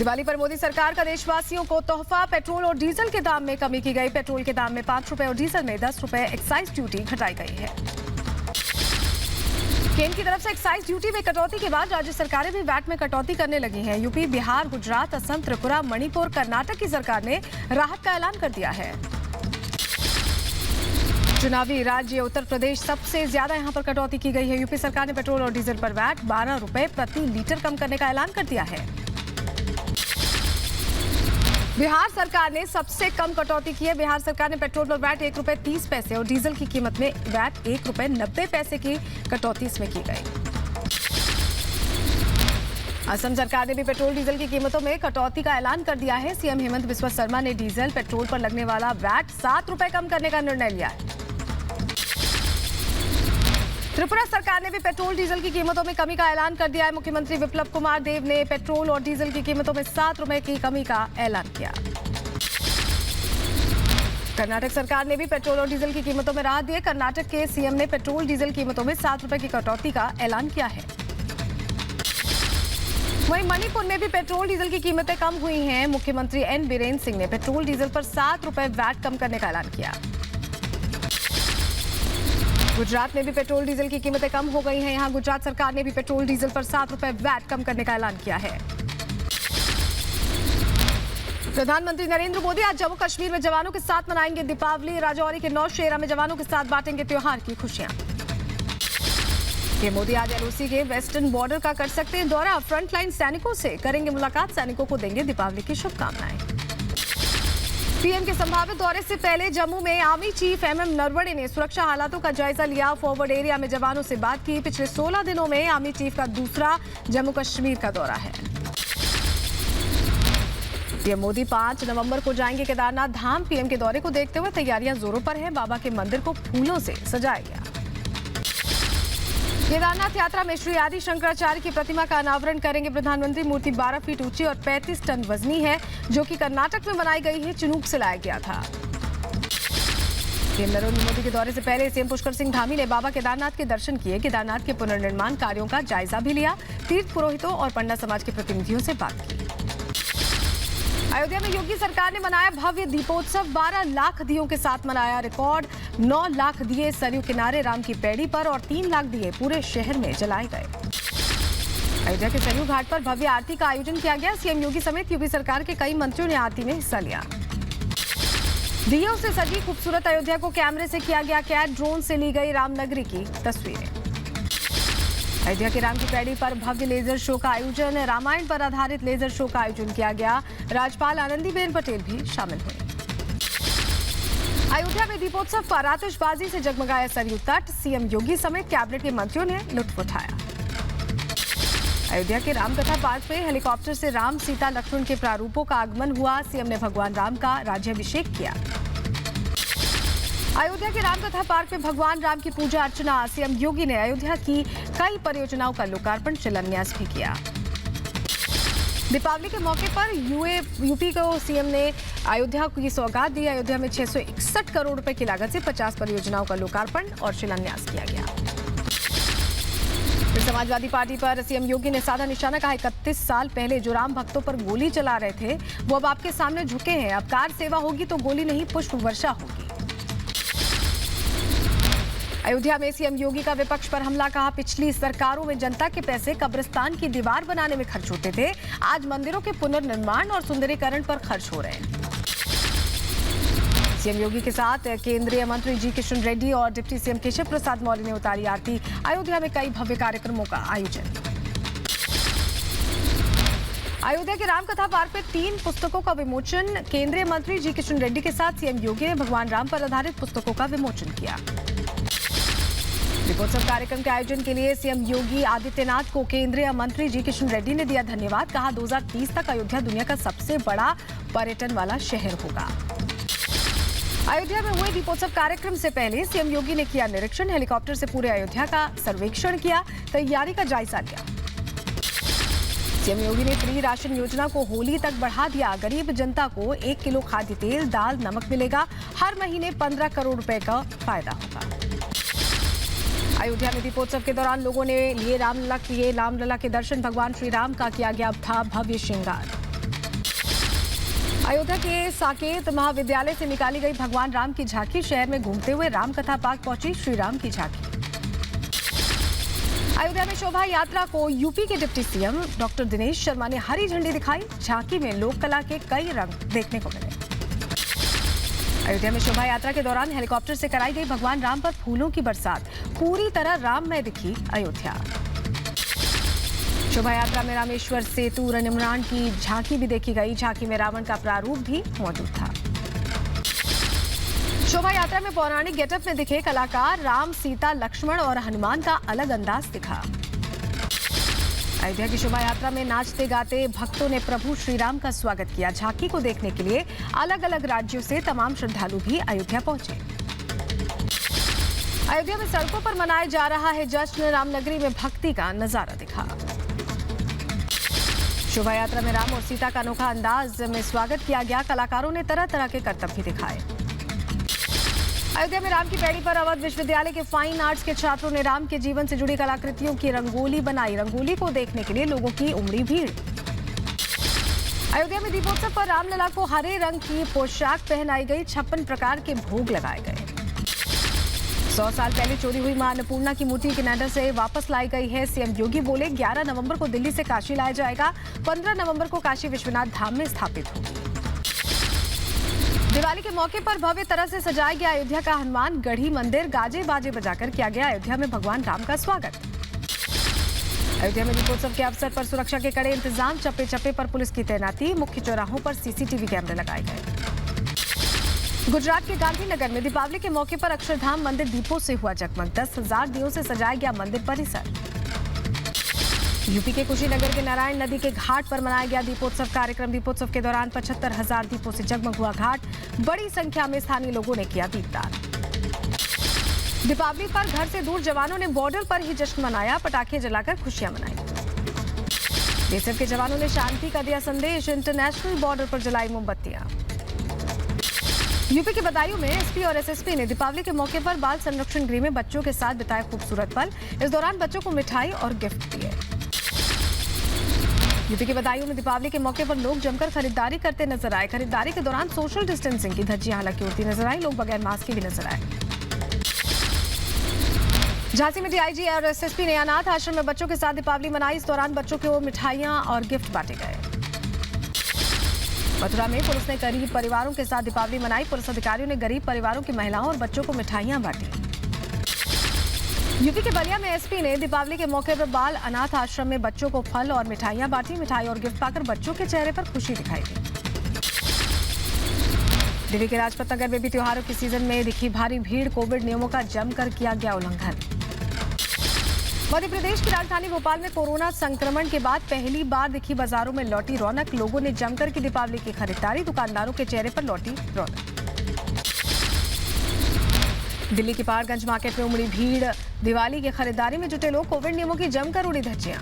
दिवाली पर मोदी सरकार का देशवासियों को तोहफा। पेट्रोल और डीजल के दाम में कमी की गई। पेट्रोल के दाम में 5 रुपए और डीजल में 10 रुपए एक्साइज ड्यूटी घटाई गई है। केंद्र की तरफ से एक्साइज ड्यूटी में कटौती के बाद राज्य सरकारें भी वैट में कटौती करने लगी हैं। यूपी, बिहार, गुजरात, असम, त्रिपुरा, मणिपुर, कर्नाटक की सरकार ने राहत का ऐलान कर दिया है। चुनावी राज्य उत्तर प्रदेश सबसे ज्यादा यहां पर कटौती की गई है। यूपी सरकार ने पेट्रोल और डीजल पर वैट 12 रुपए प्रति लीटर कम करने का ऐलान कर दिया है। बिहार सरकार ने सबसे कम कटौती की है। बिहार सरकार ने पेट्रोल पर वैट 1 रुपए 30 पैसे और डीजल की कीमत में वैट 1 रुपए 90 पैसे की कटौती इसमें की गई। असम सरकार ने भी पेट्रोल डीजल की कीमतों में कटौती का ऐलान कर दिया है। सीएम हेमंत बिस्वा शर्मा ने डीजल पेट्रोल पर लगने वाला वैट 7 रुपए कम करने का निर्णय लिया है। त्रिपुरा सरकार ने भी पेट्रोल डीजल की कीमतों में कमी का ऐलान कर दिया है। मुख्यमंत्री विप्लव कुमार देव ने पेट्रोल और डीजल की कीमतों में 7 रुपए की कमी का ऐलान किया। कर्नाटक सरकार ने भी पेट्रोल और डीजल की कीमतों में राहत दी है। कर्नाटक के सीएम ने पेट्रोल डीजल कीमतों में 7 रुपए की कटौती का ऐलान किया है। वहीं मणिपुर में भी पेट्रोल डीजल की कीमतें कम हुई हैं। मुख्यमंत्री एन बीरेन सिंह ने पेट्रोल डीजल पर 7 रुपए वैट कम करने का ऐलान किया। गुजरात में भी पेट्रोल डीजल की कीमतें कम हो गई हैं। यहां गुजरात सरकार ने भी पेट्रोल डीजल पर 7 रुपए वैट कम करने का ऐलान किया है। प्रधानमंत्री नरेंद्र मोदी आज जम्मू कश्मीर में जवानों के साथ मनाएंगे दीपावली। राजौरी के नौशेरा में जवानों के साथ बांटेंगे त्योहार की खुशियां। मोदी आज एलओसी के वेस्टर्न बॉर्डर का कर सकते हैं दौरा। फ्रंटलाइन सैनिकों से करेंगे मुलाकात। सैनिकों को देंगे दीपावली की शुभकामनाएं। पीएम के संभावित दौरे से पहले जम्मू में आर्मी चीफ एमएम नरवणे ने सुरक्षा हालातों का जायजा लिया। फॉरवर्ड एरिया में जवानों से बात की। पिछले 16 दिनों में आर्मी चीफ का दूसरा जम्मू कश्मीर का दौरा है। पीएम मोदी 5 नवंबर को जाएंगे केदारनाथ धाम। पीएम के दौरे को देखते हुए तैयारियां जोरों पर हैं। बाबा के मंदिर को फूलों से सजाया गया। केदारनाथ यात्रा में श्री आदि शंकराचार्य की प्रतिमा का अनावरण करेंगे प्रधानमंत्री। मूर्ति 12 फीट ऊंची और 35 टन वजनी है, जो कि कर्नाटक में बनाई गई है। चिनूक से लाया गया था। पीएम नरेंद्र मोदी के दौरे से पहले सीएम पुष्कर सिंह धामी ने बाबा केदारनाथ के दर्शन किए। केदारनाथ के पुनर्निर्माण कार्यों का जायजा भी लिया। तीर्थ पुरोहितों और पंडा समाज के प्रतिनिधियों से बात की। अयोध्या में योगी सरकार ने मनाया भव्य दीपोत्सव। 12 लाख दियों के साथ मनाया रिकॉर्ड। 9 लाख दिए सरयू किनारे राम की पैड़ी पर और 3 लाख दिए पूरे शहर में जलाए गए। अयोध्या के सरयू घाट पर भव्य आरती का आयोजन किया गया। सीएम योगी समेत यूपी सरकार के कई मंत्रियों ने आरती में हिस्सा लिया। दियों से सजी खूबसूरत अयोध्या को कैमरे से किया गया कैद। ड्रोन से ली गई रामनगरी की तस्वीरें। अयोध्या के राम की पैड़ी पर भव्य लेजर शो का आयोजन। रामायण पर आधारित लेजर शो का आयोजन किया गया। राज्यपाल आनंदीबेन पटेल भी शामिल हुए। अयोध्या में दीपोत्सव पर आतिशबाजी से जगमगाया सरयू तट। सीएम योगी समेत कैबिनेट के मंत्रियों ने लुत्फ उठाया। अयोध्या के रामकथा पार्क में हेलीकॉप्टर से राम, सीता, लक्ष्मण के प्रारूपों का आगमन हुआ। सीएम ने भगवान राम का राज्याभिषेक किया। अयोध्या के रामकथा पार्क में भगवान राम की पूजा अर्चना। सीएम योगी ने अयोध्या की कई परियोजनाओं का लोकार्पण शिलान्यास भी किया। दीपावली के मौके पर यूपी को सीएम ने अयोध्या की सौगात दी। अयोध्या में 661 करोड़ रुपए की लागत से 50 परियोजनाओं का लोकार्पण और शिलान्यास किया गया। समाजवादी पार्टी पर सीएम योगी ने साधा निशाना कहा। 31 साल पहले जो राम भक्तों पर गोली चला रहे थे, वो अब आपके सामने झुके हैं। अब कार सेवा होगी तो गोली नहीं, पुष्प वर्षा होगी। अयोध्या में सीएम योगी का विपक्ष पर हमला। कहा, पिछली सरकारों में जनता के पैसे कब्रिस्तान की दीवार बनाने में खर्च होते थे। आज मंदिरों के पुनर्निर्माण और सुंदरीकरण पर खर्च हो रहे हैं। सीएम योगी के साथ केंद्रीय मंत्री जी किशन रेड्डी और डिप्टी सीएम केशव प्रसाद मौर्य ने उतारी आरती। अयोध्या में कई भव्य कार्यक्रमों का आयोजन। अयोध्या के रामकथा पार्क में 3 पुस्तकों का विमोचन। केंद्रीय मंत्री जी किशन रेड्डी के साथ सीएम योगी ने भगवान राम पर आधारित पुस्तकों का विमोचन किया। दीपोत्सव कार्यक्रम के आयोजन के लिए सीएम योगी आदित्यनाथ को केंद्रीय मंत्री जी किशन रेड्डी ने दिया धन्यवाद। कहा, 2030 तक अयोध्या दुनिया का सबसे बड़ा पर्यटन वाला शहर होगा। अयोध्या में हुए दीपोत्सव कार्यक्रम से पहले सीएम योगी ने किया निरीक्षण। हेलीकॉप्टर से पूरे अयोध्या का सर्वेक्षण किया, तैयारी का जायजा लिया। सीएम योगी ने फ्री राशन योजना को होली तक बढ़ा दिया। गरीब जनता को 1 किलो खाद्य तेल, दाल, नमक मिलेगा। हर महीने 15 करोड़ रुपए का फायदा होगा। अयोध्या में दीपोत्सव के दौरान लोगों ने लिए रामलला के दर्शन। भगवान श्री राम का किया गया था भव्य श्रृंगार। अयोध्या के साकेत महाविद्यालय से निकाली गई भगवान राम की झांकी। शहर में घूमते हुए राम कथा पार्क पहुंची श्री राम की झांकी। अयोध्या में शोभा यात्रा को यूपी के deputy CM doctor Dinesh Sharma ने हरी झंडी दिखाई। झांकी में लोक कला के कई रंग देखने को मिले। अयोध्या में शोभा यात्रा के दौरान हेलीकॉप्टर से कराई गई भगवान राम पर फूलों की बरसात। पूरी तरह राममय दिखी अयोध्या। शोभा यात्रा में रामेश्वर सेतु निर्माण की झांकी भी देखी गई। झांकी में रावण का प्रारूप भी मौजूद था। शोभा यात्रा में पौराणिक गेटअप में दिखे कलाकार। राम, सीता, लक्ष्मण और हनुमान का अलग अंदाज दिखा। अयोध्या की शोभा यात्रा में नाचते गाते भक्तों ने प्रभु श्री राम का स्वागत किया। झांकी को देखने के लिए अलग अलग राज्यों से तमाम श्रद्धालु भी अयोध्या पहुंचे। अयोध्या में सड़कों पर मनाया जा रहा है जश्न। रामनगरी में भक्ति का नजारा दिखा। शोभा यात्रा में राम और सीता का अनोखा अंदाज में स्वागत किया गया। कलाकारों ने तरह तरह के करतब भी दिखाए। अयोध्या में राम की पैड़ी पर अवध विश्वविद्यालय के फाइन आर्ट्स के छात्रों ने राम के जीवन से जुड़ी कलाकृतियों की रंगोली बनाई। रंगोली को देखने के लिए लोगों की उमड़ी भीड़। अयोध्या में दीपोत्सव पर रामलला को हरे रंग की पोशाक पहनाई गई। 56 प्रकार के भोग लगाए गए। 100 साल पहले चोरी हुई मां अन्नपूर्णा की मूर्ति कनाडा से वापस लाई गई है। सीएम योगी बोले 11 नवंबर को दिल्ली से काशी लाया जाएगा। 15 नवंबर को काशी विश्वनाथ धाम में स्थापित होगी। दिवाली के मौके पर भव्य तरह से सजाया गया अयोध्या का हनुमान गढ़ी मंदिर। गाजे बाजे बजाकर किया गया अयोध्या में भगवान राम का स्वागत। अयोध्या में दीपोत्सव के अवसर पर सुरक्षा के कड़े इंतजाम। चप्पे चप्पे पर पुलिस की तैनाती। मुख्य चौराहों पर सीसीटीवी कैमरे लगाए गए। गुजरात के गांधीनगर में दीपावली के मौके पर अक्षरधाम मंदिर दीपों से हुआ जगमग। 10,000 दियों से सजाया गया मंदिर परिसर। यूपी के कुशीनगर के नारायण नदी के घाट पर मनाया गया दीपोत्सव कार्यक्रम। दीपोत्सव के दौरान 75,000 दीपों से जगमग हुआ घाट। बड़ी संख्या में स्थानीय लोगों ने किया दीपदान। दीपावली पर घर से दूर जवानों ने बॉर्डर पर ही जश्न मनाया। पटाखे जलाकर खुशियां मनाई। बीएसएफ के जवानों ने शांति का दिया संदेश। इंटरनेशनल बॉर्डर पर जलाई मोमबत्तियां। यूपी के बदायूं में एसपी और एसएसपी ने दीपावली के मौके पर बाल संरक्षण गृह में बच्चों के साथ बिताए खूबसूरत पल। इस दौरान बच्चों को मिठाई और गिफ्ट दिए। यूपी के बदायूं में दीपावली के मौके पर लोग जमकर खरीदारी करते नजर आए। खरीदारी के दौरान सोशल डिस्टेंसिंग की धज्जियां हालांकि उड़ती नजर आई। लोग बगैर मास्क के भी नजर आए। झांसी में डीआईजी और एसएसपी ने अनाथ आश्रम में बच्चों के साथ दीपावली मनाई। इस दौरान बच्चों को मिठाइयां और गिफ्ट बांटे गए। मथुरा में पुलिस ने गरीब परिवारों के साथ दीपावली मनाई। पुलिस अधिकारियों ने गरीब परिवारों की महिलाओं और बच्चों को मिठाइयां बांटी। यूपी के बलिया में एसपी ने दीपावली के मौके पर बाल अनाथ आश्रम में बच्चों को फल और मिठाइयां बांटी। मिठाई और गिफ्ट पाकर बच्चों के चेहरे पर खुशी दिखाई दी। दिल्ली के लाजपत नगर में भी त्योहारों के सीजन में दिखी भारी भीड़। कोविड नियमों का जमकर किया गया उल्लंघन। मध्य प्रदेश की राजधानी भोपाल में कोरोना संक्रमण के बाद पहली बार दिखी बाजारों में लौटी रौनक। लोगों ने जमकर की दीपावली की खरीदारी। दुकानदारों के चेहरे पर लौटी रौनक। दिल्ली के पहाड़गंज मार्केट में उमड़ी भीड़। दिवाली की खरीदारी में जुटे लोग। कोविड नियमों की जमकर उड़ी धज्जियां।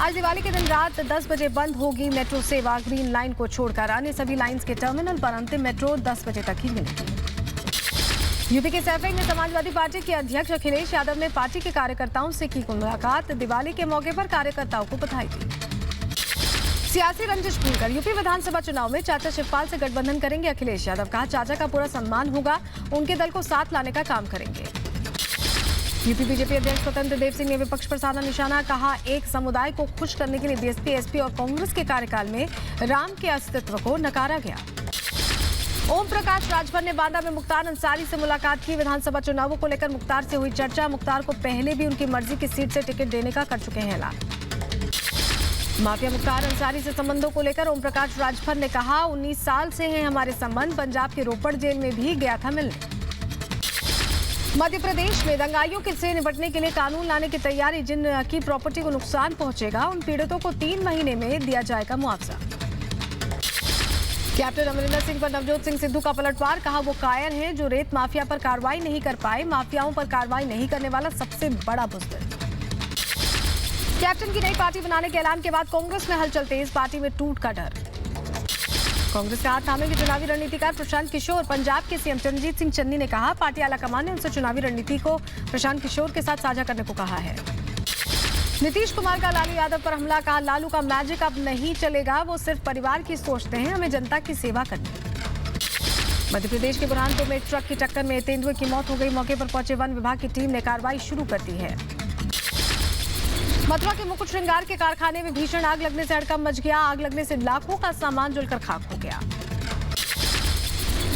आज दिवाली के दिन रात 10 बजे बंद होगी मेट्रो सेवा। ग्रीन लाइन को छोड़कर अन्य सभी लाइंस के टर्मिनल पर अंतिम मेट्रो 10 बजे तक ही मिलेगी। यूपी के सैफई में समाजवादी पार्टी के अध्यक्ष अखिलेश यादव ने पार्टी के कार्यकर्ताओं से की मुलाकात। दिवाली के मौके पर कार्यकर्ताओं को बधाई दी। सियासी रंजिश भूलकर यूपी विधानसभा चुनाव में चाचा शिवपाल से गठबंधन करेंगे अखिलेश यादव। कहा चाचा का पूरा सम्मान होगा। उनके दल को साथ लाने का काम करेंगे। यूपी बीजेपी अध्यक्ष स्वतंत्र देव सिंह ने विपक्ष पर साधा निशाना। कहा एक समुदाय को खुश करने के लिए बीएसपी, एसपी और कांग्रेस के कार्यकाल में राम के अस्तित्व को नकारा गया। ओम प्रकाश राजभर ने बांदा में मुख्तार अंसारी से मुलाकात की। विधानसभा चुनावों को लेकर मुख्तार से हुई चर्चा। मुख्तार को पहले भी उनकी मर्जी की सीट से टिकट देने का कर चुके हैं ऐलान। माफिया मुख्तार अंसारी से संबंधों को लेकर ओम प्रकाश राजभर ने कहा 19 साल से हैं हमारे संबंध। पंजाब के रोपड़ जेल में भी गया था मिलने। मध्य प्रदेश में दंगाइयों से निपटने के लिए कानून लाने की तैयारी। जिनकी प्रॉपर्टी को नुकसान पहुंचेगा उन पीड़ितों को 3 महीने में दिया जाएगा मुआवजा। कैप्टन अमरिंदर सिंह पर नवजोत सिंह सिद्धू का पलटवार। कहा वो कायर हैं जो रेत माफिया पर कार्रवाई नहीं कर पाए। माफियाओं पर कार्रवाई नहीं करने वाला सबसे बड़ा बुजदिल। कैप्टन की नई पार्टी बनाने के ऐलान के बाद कांग्रेस में हलचल तेज। पार्टी में टूट का डर। कांग्रेस का हाथ थामेंगे चुनावी रणनीतिकार प्रशांत किशोर। पंजाब के सीएम चरणजीत सिंह चन्नी ने कहा पार्टी आलाकमान ने उनसे चुनावी रणनीति को प्रशांत किशोर के साथ साझा करने को कहा है। नीतीश कुमार का लालू यादव पर हमला, कहा लालू का मैजिक अब नहीं चलेगा, वो सिर्फ परिवार की सोचते हैं, हमें जनता की सेवा करनी। मध्य प्रदेश के बुरहानपुर में ट्रक की टक्कर में तेंदुए की मौत हो गई। मौके पर पहुंचे वन विभाग की टीम ने कार्रवाई शुरू कर दी है। मथुरा के मुकुट श्रृंगार के कारखाने में भीषण आग लगने से हड़कंप मच गया। आग लगने से लाखों का सामान जलकर खाक हो गया।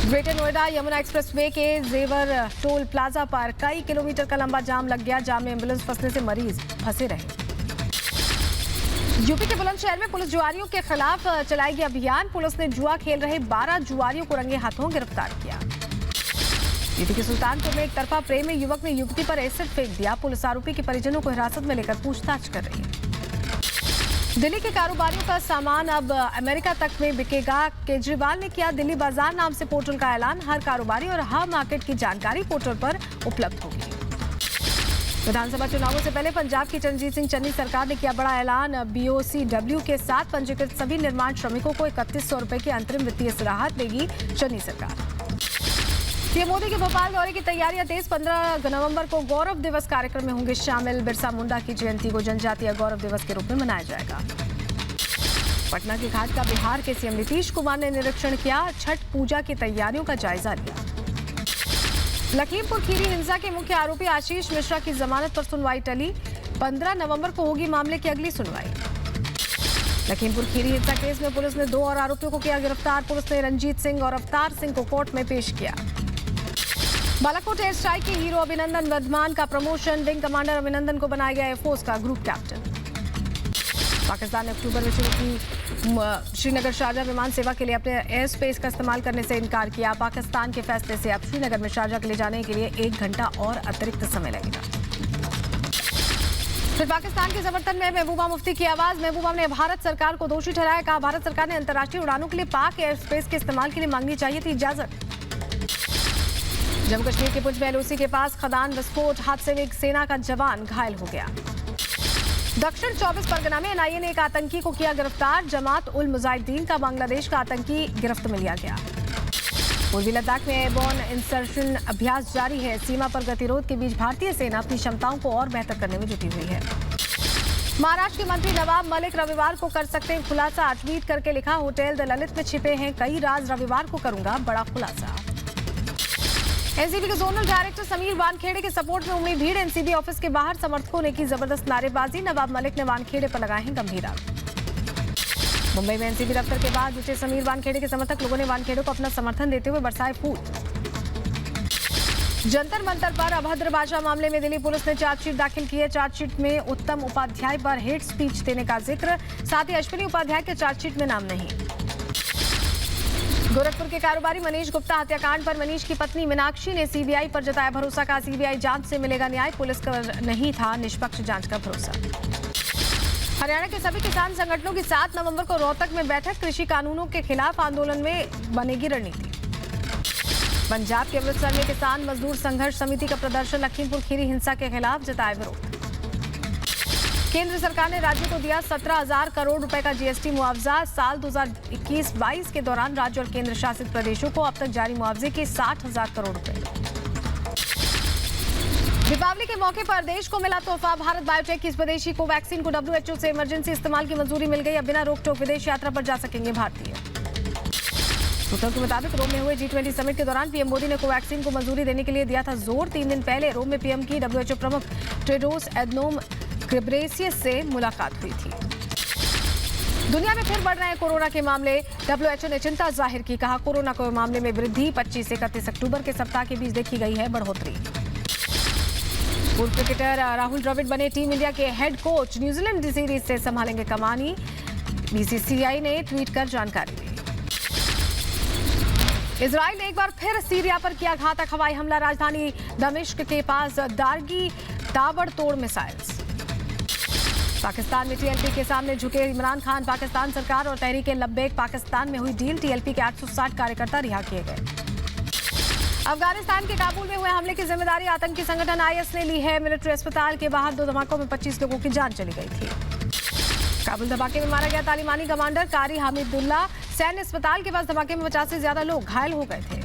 ग्रेटर नोएडा यमुना एक्सप्रेसवे के जेवर टोल प्लाजा पर कई किलोमीटर का लंबा जाम लग गया। जाम में एम्बुलेंस फंसने से मरीज फंसे रहे। यूपी के बुलंदशहर में पुलिस जुआरियों के खिलाफ चलाएगी अभियान। पुलिस ने जुआ खेल रहे 12 जुआरियों को रंगे हाथों गिरफ्तार किया। यूपी के सुल्तानपुर में एक तरफा प्रेम में युवक ने युवती पर एसिड फेंक दिया। पुलिस आरोपी के परिजनों को हिरासत में लेकर पूछताछ कर रही है। दिल्ली के कारोबारियों का सामान अब अमेरिका तक में बिकेगा। केजरीवाल ने किया दिल्ली बाजार नाम से पोर्टल का ऐलान। हर कारोबारी और हर मार्केट की जानकारी पोर्टल पर उपलब्ध होगी। विधानसभा चुनावों से पहले पंजाब की चरणजीत सिंह चन्नी सरकार ने किया बड़ा ऐलान। BOCW के साथ पंजीकृत सभी निर्माण श्रमिकों को 3100 रुपए की अंतरिम वित्तीय राहत देगी चन्नी सरकार। पीएम मोदी के भोपाल दौरे की तैयारियां तेज। 15 नवंबर को गौरव दिवस कार्यक्रम में होंगे शामिल। बिरसा मुंडा की जयंती को जनजातीय गौरव दिवस के रूप में मनाया जाएगा। पटना के घाट का बिहार के सीएम नीतीश कुमार ने निरीक्षण किया। छठ पूजा की तैयारियों का जायजा लिया। लखीमपुर खीरी हिंसा के मुख्य आरोपी आशीष मिश्रा की जमानत पर सुनवाई टली। 15 नवंबर को होगी मामले की अगली सुनवाई। लखीमपुर खीरी हिंसा केस में पुलिस ने 2 और आरोपियों को किया गिरफ्तार। पुलिस ने रंजीत सिंह और अवतार सिंह को कोर्ट में पेश किया। बालाकोट एयर स्ट्राइक के हीरो अभिनंदन वर्धमान का प्रमोशन। विंग कमांडर अभिनंदन को बनाया गया एयरफोर्स का ग्रुप कैप्टन। पाकिस्तान ने अक्टूबर में शुरू की श्रीनगर शारजाह विमान सेवा के लिए अपने एयर स्पेस का इस्तेमाल करने से इनकार किया। पाकिस्तान के फैसले से अब श्रीनगर में शारजाह के लिए जाने के लिए 1 घंटा और अतिरिक्त समय लगेगा। फिर पाकिस्तान के समर्थन में महबूबा मुफ्ती की आवाज। महबूबा ने भारत सरकार को दोषी ठहराया। कहा भारत सरकार ने अंतर्राष्ट्रीय उड़ानों के लिए पाक एयर स्पेस के इस्तेमाल के लिए मांगनी चाहिए थी इजाजत। जम्मू कश्मीर के पुंछ में LOC के पास खदान विस्फोट। हादसे में एक सेना का जवान घायल हो गया। दक्षिण 24 परगना में NIA ने एक आतंकी को किया गिरफ्तार। जमात उल मुजाहिदीन का बांग्लादेश का आतंकी गिरफ्त में लिया गया। पूर्वी लद्दाख में एयरबोर्न इंसर्शन अभ्यास जारी है। सीमा पर गतिरोध के बीच भारतीय सेना अपनी क्षमताओं को और बेहतर करने में जुटी हुई है। महाराष्ट्र के मंत्री नवाब मलिक रविवार को कर सकते हैं खुलासा। ट्वीट करके लिखा, होटल द ललित में छिपे हैं कई राज, रविवार को करूंगा बड़ा खुलासा। एनसीबी के जोनल डायरेक्टर समीर वानखेड़े के सपोर्ट में उमड़ी भीड़। एनसीबी ऑफिस के बाहर समर्थकों ने की जबरदस्त नारेबाजी। नवाब मलिक ने वानखेड़े पर लगाए हैं गंभीर आरोप। मुंबई में एनसीबी दफ्तर के बाद जुटे समीर वानखेड़े के समर्थक लोगों ने वानखेड़े को अपना समर्थन देते हुए बरसाए फूल। जंतर मंतर पर अभद्र भाषा मामले में दिल्ली पुलिस ने चार्जशीट दाखिल की है। चार्जशीट में उत्तम उपाध्याय पर हेट स्पीच देने का जिक्र, साथ ही अश्विनी उपाध्याय के चार्जशीट में नाम नहीं। गोरखपुर के कारोबारी मनीष गुप्ता हत्याकांड पर मनीष की पत्नी मीनाक्षी ने सीबीआई पर जताया भरोसा। का सीबीआई जांच से मिलेगा न्याय, पुलिस का नहीं था निष्पक्ष जांच का भरोसा। हरियाणा के सभी किसान संगठनों की 7 नवंबर को रोहतक में बैठक। कृषि कानूनों के खिलाफ आंदोलन में बनेगी रणनीति। पंजाब के अमृतसर में किसान मजदूर संघर्ष समिति का प्रदर्शन। लखीमपुर खीरी हिंसा के खिलाफ जताया विरोध। केंद्र सरकार ने राज्य को दिया 17,000 करोड़ रुपए का GST मुआवजा। साल 2021-22 के दौरान राज्य और केंद्र शासित प्रदेशों को अब तक जारी मुआवजे के 60,000 करोड़ रुपए। दीपावली के मौके पर देश को मिला तोहफा। भारत बायोटेक की स्वदेशी कोवैक्सीन को WHO से इमरजेंसी इस्तेमाल की मंजूरी मिल गई। अब बिना रोक टोक विदेश यात्रा पर जा सकेंगे भारतीय। सूत्रों के मुताबिक रोम में हुए G20 समिट के दौरान पीएम मोदी ने कोवैक्सीन को मंजूरी देने के लिए दिया था जोर। 3 दिन पहले रोम में पीएम की WHO प्रमुख टेड्रोस एडनोम घेब्रेयेसस से मुलाकात हुई थी। दुनिया में फिर बढ़ रहे हैं कोरोना के मामले। WHO ने चिंता जाहिर की। कहा कोरोना के मामले में वृद्धि। 25 से 31 अक्टूबर के सप्ताह के बीच देखी गई है बढ़ोतरी। पूर्व क्रिकेटर राहुल द्रविड़ बने टीम इंडिया के हेड कोच। न्यूजीलैंड सीरीज से संभालेंगे कमानी। BCCI ने ट्वीट कर जानकारी दी। इजराइल ने एक बार फिर सीरिया पर किया घातक हवाई हमला। राजधानी दमिश्क के पास दारगी ताबड़तोड़ मिसाइल्स। पाकिस्तान में TLP के सामने झुके इमरान खान। पाकिस्तान सरकार और तहरीके लब्बैक पाकिस्तान में हुई डील। TLP के 860 कार्यकर्ता रिहा किए गए। अफगानिस्तान के काबुल में हुए हमले की जिम्मेदारी आतंकी संगठन IS ने ली है। मिलिट्री अस्पताल के बाहर 2 धमाकों में 25 लोगों की जान चली गई थी। काबुल धमाके में मारा गया तालिबानी कमांडर कारी हामिदुल्ला। सैन्य अस्पताल के पास धमाके में 50 से ज्यादा लोग घायल हो गए थे।